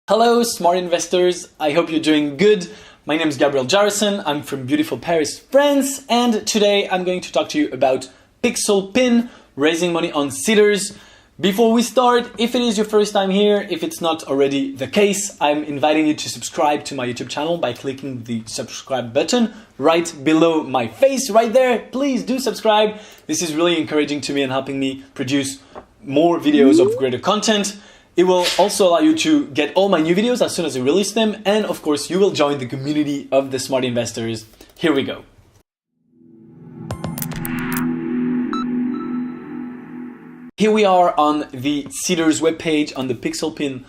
Hello, smart investors. I hope you're doing good. My name is Gabriel Jarrison. I'm from beautiful Paris, France, and today I'm going to talk to you about PixelPin, raising money on Seedrs. Before we start, if it is your first time here, if it's not already the case, I'm inviting you to subscribe to my YouTube channel by clicking the subscribe button right below my face, right there. Please do subscribe. This is really encouraging to me and helping me produce more videos of greater content. It will also allow you to get all my new videos as soon as I release them. And of course, you will join the community of the smart investors. Here we go. Here we are on the Seedrs webpage on the PixelPin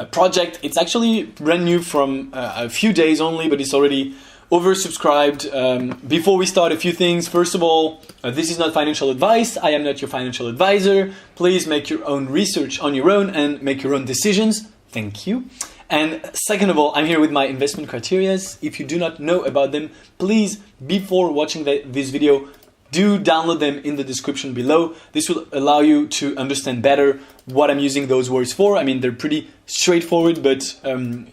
project. It's actually brand new from a few days only, but it's already oversubscribed. Before we start, a few things. First of all, this is not financial advice. I am not your financial advisor. Please make your own research on your own and make your own decisions. Thank you. And second of all, I'm here with my investment criteria. If you do not know about them, please, before watching this video, do download them in the description below. This will allow you to understand better what I'm using those words for. I mean, they're pretty straightforward, but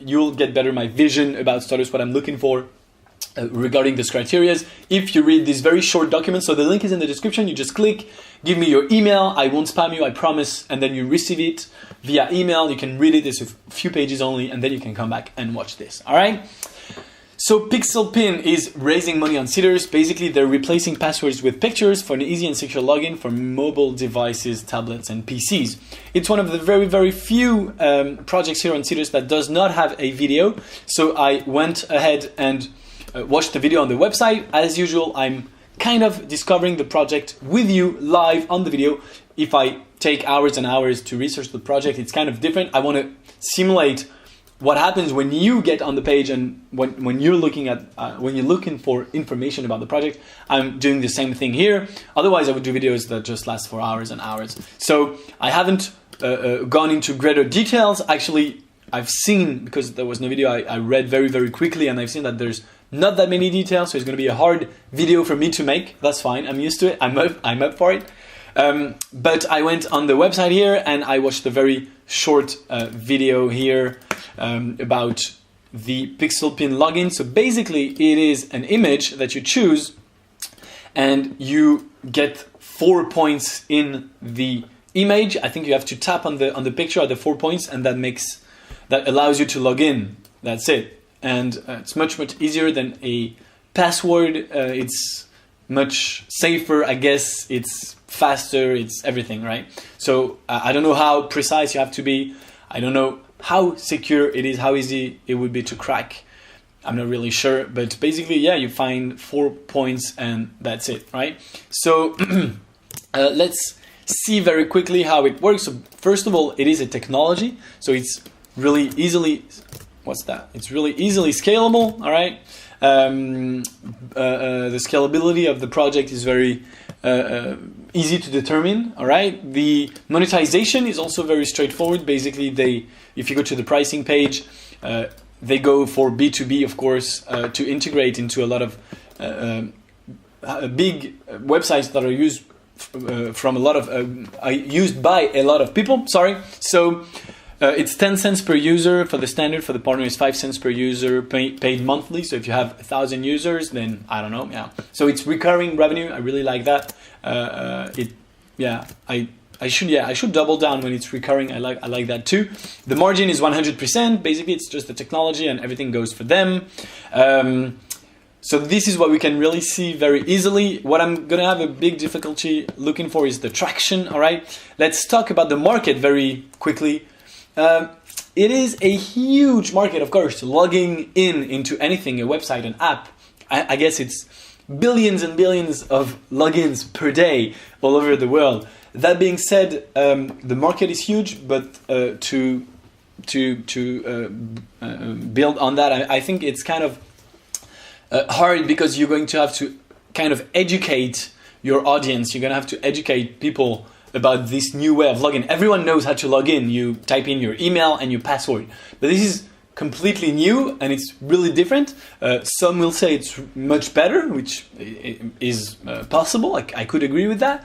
you'll get better my vision about startups, what I'm looking for. Regarding this criteria, if you read this very short document, so the link is in the description, you just click, give me your email, I won't spam you, I promise, and then you receive it via email, you can read it, it's a few pages only, and then you can come back and watch this, all right? So PixelPin is raising money on Seedrs. Basically, they're replacing passwords with pictures for an easy and secure login for mobile devices, tablets, and PCs. It's one of the very, very few projects here on Seedrs that does not have a video, so I went ahead and watch the video on the website. As usual, I'm kind of discovering the project with you live on the video. If I take hours and hours to research the project, it's kind of different. I want to simulate what happens when you get on the page and when you're looking at when you're looking for information about the project. I'm doing the same thing here. Otherwise, I would do videos that just last for hours and hours. So I haven't gone into greater details. Actually, I've seen, because there was no video, I read very, very quickly, and I've seen that there's not that many details, so it's going to be a hard video for me to make. That's fine. I'm used to it. I'm up for it. But I went on the website here and I watched a very short video here about the PixelPin login. So basically, it is an image that you choose, and you get 4 points in the image. I think you have to tap on the picture at the 4 points, and that allows you to log in. That's it. And it's much, much easier than a password. It's much safer, I guess. It's faster, it's everything, right? So I don't know how precise you have to be. I don't know how secure it is, how easy it would be to crack. I'm not really sure, but basically, yeah, you find 4 points and that's it, right? So let's see very quickly how it works. So first of all, it is a technology, so it's really easily, it's really easily scalable, all right? The scalability of the project is very easy to determine, all right? The monetization is also very straightforward. Basically, if you go to the pricing page, they go for B2B, of course, to integrate into a lot of big websites that are used used by a lot of people. Sorry, so. It's 10 cents per user for the standard. For the partner, is 5 cents per user paid monthly. So if you have 1,000 users, then I don't know. Yeah. So it's recurring revenue. I really like that. I should double down when it's recurring. I like that too. The margin is 100%. Basically, it's just the technology and everything goes for them. So this is what we can really see very easily. What I'm gonna have a big difficulty looking for is the traction. All right. Let's talk about the market very quickly. It is a huge market, of course. Logging into anything, a website, an app, I guess it's billions and billions of logins per day all over the world. That being said, the market is huge, but to build on that, I think it's kind of hard, because you're going to have to kind of educate your audience. You're going to have to educate people about this new way of login. Everyone knows how to log in. You type in your email and your password. But this is completely new and it's really different. Some will say it's much better, which is possible. I could agree with that.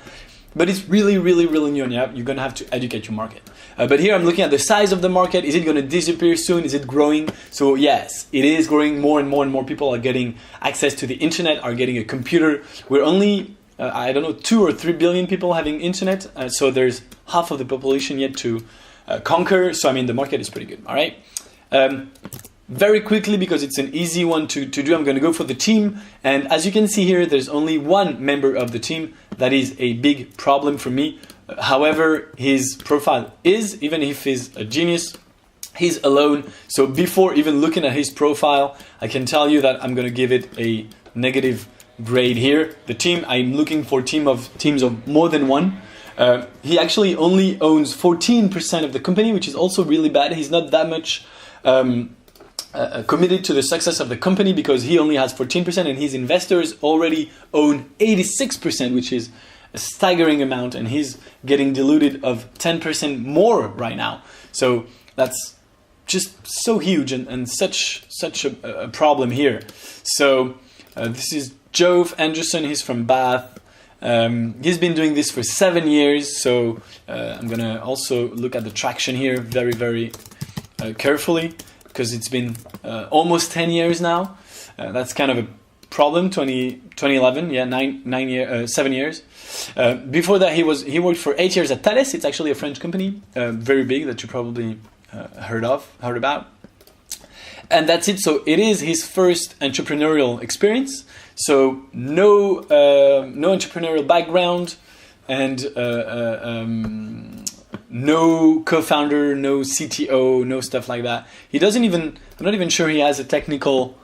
but it's really, really, really new, and you're going to have to educate your market. But here I'm looking at the size of the market. Is it going to disappear soon? Is it growing? So yes, it is growing. More and more and more people are getting access to the internet, are getting a computer. We're only, I don't know, 2 or 3 billion people having internet. So there's half of the population yet to conquer. So I mean, the market is pretty good. All right. Very quickly, because it's an easy one to do, I'm going to go for the team. And as you can see here, there's only one member of the team. That is a big problem for me. However, his profile is, even if he's a genius, he's alone. So before even looking at his profile, I can tell you that I'm going to give it a negative grade here. The team, I'm looking for teams of more than one. He actually only owns 14% of the company, which is also really bad. He's not that much committed to the success of the company, because he only has 14% and his investors already own 86%, which is a staggering amount, and he's getting diluted of 10% more right now. So that's just so huge and such a problem here. So this is Jove Anderson. He's from Bath. He's been doing this for 7 years. So I'm going to also look at the traction here very, very carefully, because it's been almost 10 years now. That's kind of a problem. 2011, yeah, 7 years. Before that, he worked for 8 years at Thales. It's actually a French company, very big, that you probably heard about. And that's it. So it is his first entrepreneurial experience. So no entrepreneurial background, and no co-founder, no CTO, no stuff like that. He doesn't even, I'm not even sure he has a technical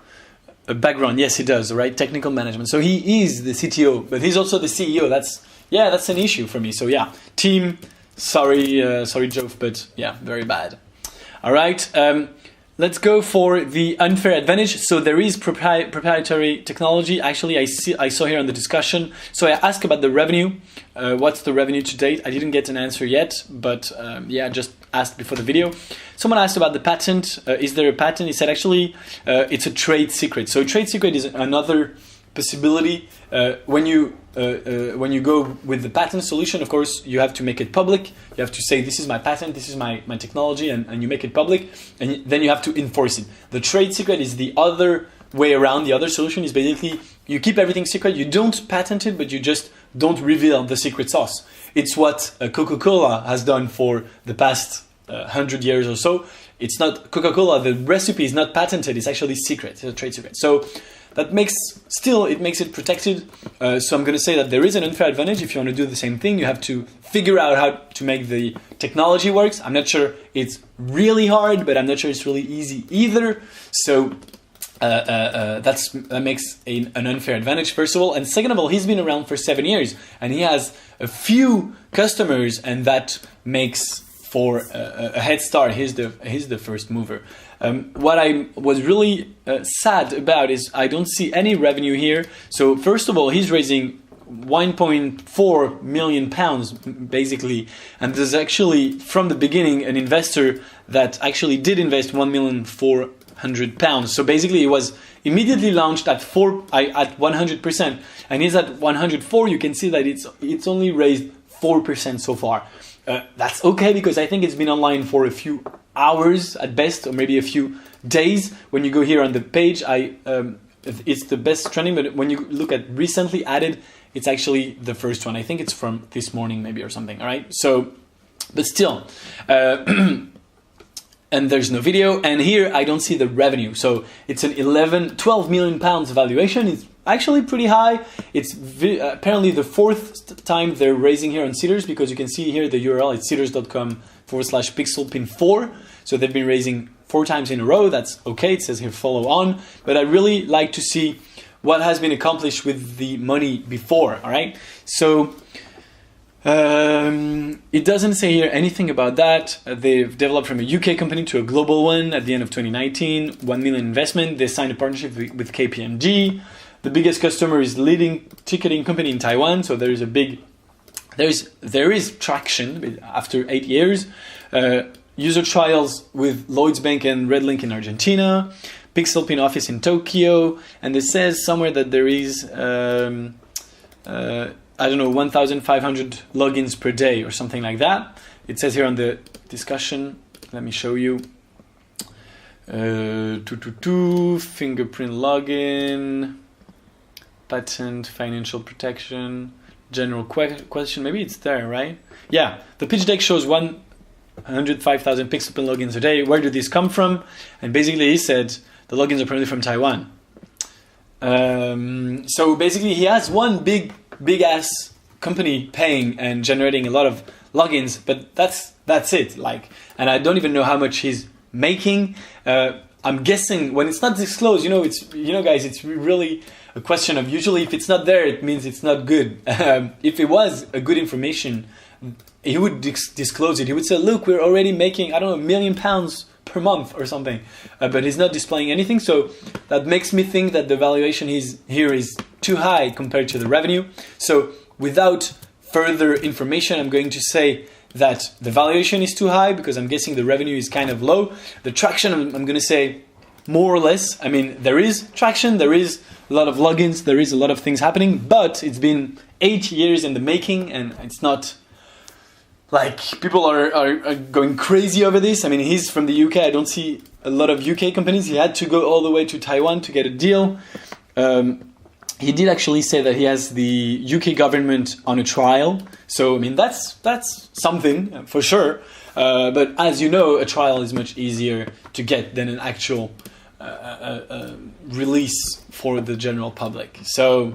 background. Yes, he does, right? Technical management. So he is the CTO, but he's also the CEO. That's an issue for me. So yeah, team, sorry Jove, but yeah, very bad. All right, let's go for the unfair advantage. So there is proprietary technology. Actually, I saw here on the discussion. So I asked about the revenue. What's the revenue to date? I didn't get an answer yet, but yeah, I just asked before the video. Someone asked about the patent. Is there a patent? He said actually it's a trade secret. So a trade secret is another possibility. When you go with the patent solution, of course, you have to make it public. You have to say, this is my patent, this is my technology, and you make it public, and then you have to enforce it. The trade secret is the other way around. The other solution is basically you keep everything secret. You don't patent it, but you just don't reveal the secret sauce. It's what Coca-Cola has done for the past 100 years or so. It's not Coca-Cola, the recipe is not patented, it's actually secret, it's a trade secret. So that makes it protected. So I'm going to say that there is an unfair advantage. If you want to do the same thing, you have to figure out how to make the technology works. I'm not sure it's really hard, but I'm not sure it's really easy either. So that makes an unfair advantage, first of all. And second of all, he's been around for 7 years and he has a few customers, and that makes for a head start. He's the first mover. What I was really sad about is I don't see any revenue here. So first of all, he's raising 1.4 million pounds basically, and there's actually from the beginning an investor that actually did invest 1,400,000 pounds. So basically it was immediately launched at 100%, and he's at 104. You can see that it's only raised 4% so far. That's okay, because I think it's been online for a few hours at best, or maybe a few days. When you go here on the page, it's the best trending, but when you look at recently added, it's actually the first one. I think it's from this morning maybe or something, all right? So, but still, and there's no video, and here I don't see the revenue. So it's an 12 million pounds valuation. It's actually pretty high. It's apparently the fourth time they're raising here on Seedrs, because you can see here the URL, it's seedrs.com/PixelPin4. So they've been raising 4 times in a row. That's okay. It says here follow on, but I really like to see what has been accomplished with the money before. All right. So it doesn't say here anything about that. They've developed from a UK company to a global one at the end of 2019, 1 million investment. They signed a partnership with KPMG. The biggest customer is leading ticketing company in Taiwan. So there is traction after 8 years. User trials with Lloyds Bank and Redlink in Argentina. PixelPin office in Tokyo. And it says somewhere that there is I don't know, 1,500 logins per day or something like that. It says here on the discussion, let me show you. Fingerprint login, patent, financial protection, general question. Maybe it's there, right? Yeah, the pitch deck shows 105,000 PixelPin logins a day. Where do these come from? And basically he said the logins are probably from Taiwan. So basically he has one big ass company paying and generating a lot of logins, but that's it. Like, and I don't even know how much he's making. I'm guessing when it's not disclosed, guys, it's really a question of, usually if it's not there, it means it's not good. If it was a good information, he would disclose it. He would say, look, we're already making, I don't know, £1 million per month or something, but he's not displaying anything. So that makes me think that the valuation here is too high compared to the revenue. So without further information, I'm going to say that the valuation is too high because I'm guessing the revenue is kind of low. The traction, I'm going to say more or less. I mean, there is traction, there is a lot of logins, there is a lot of things happening, but it's been 8 years in the making, and it's not like people are going crazy over this. I mean, he's from the UK. I don't see a lot of UK companies. He had to go all the way to Taiwan to get a deal. He did actually say that he has the UK government on a trial. So, I mean, that's something for sure. But as you know, a trial is much easier to get than an actual release for the general public. So,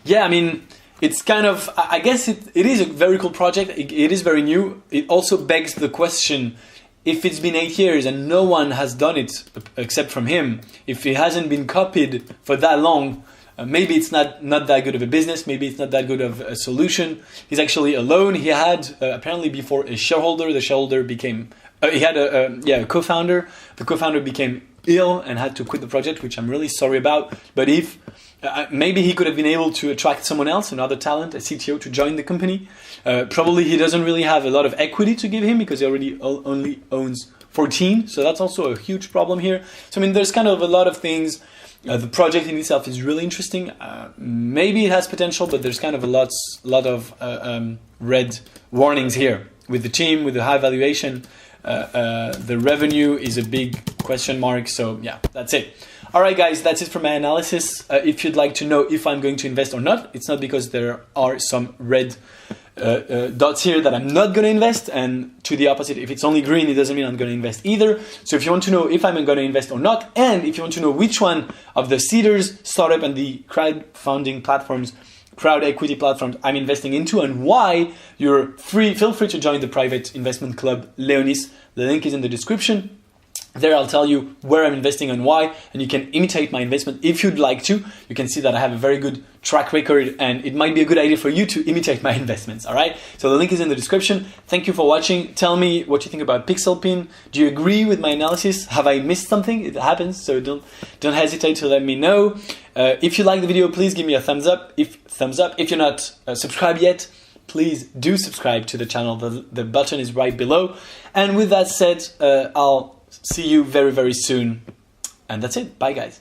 yeah, I mean, it's kind of, I guess it is a very cool project. It is very new. It also begs the question, if it's been 8 years and no one has done it except from him, if it hasn't been copied for that long, maybe it's not that good of a business, maybe it's not that good of a solution. He's actually alone. He had apparently before a shareholder. The shareholder became, he had a co-founder. The co-founder became ill and had to quit the project, which I'm really sorry about. But if maybe he could have been able to attract someone else, another talent, a CTO, to join the company. Probably he doesn't really have a lot of equity to give him because he already only owns 14. So that's also a huge problem here. So I mean, there's kind of a lot of things. The project in itself is really interesting. Maybe it has potential, but there's kind of a lot of red warnings here with the team, with the high valuation. The revenue is a big question mark. So yeah, that's it. All right, guys, that's it for my analysis. If you'd like to know if I'm going to invest or not, it's not because there are some red dots here that I'm not going to invest, and to the opposite, if it's only green, it doesn't mean I'm going to invest either. So if you want to know if I'm going to invest or not, and if you want to know which one of the Seedrs startup and the crowdfunding platforms, crowd equity platforms I'm investing into and why, feel free to join the private investment club Leonis. The link is in the description. There I'll tell you where I'm investing and why, and you can imitate my investment if you'd like to. You can see that I have a very good track record, and it might be a good idea for you to imitate my investments, all right? So the link is in the description. Thank you for watching. Tell me what you think about PixelPin. Do you agree with my analysis? Have I missed something? It happens, so don't hesitate to let me know. If you like the video, please give me a thumbs up. If you're not subscribed yet, please do subscribe to the channel. The button is right below. And with that said, I'll see you very, very soon. And that's it. Bye, guys.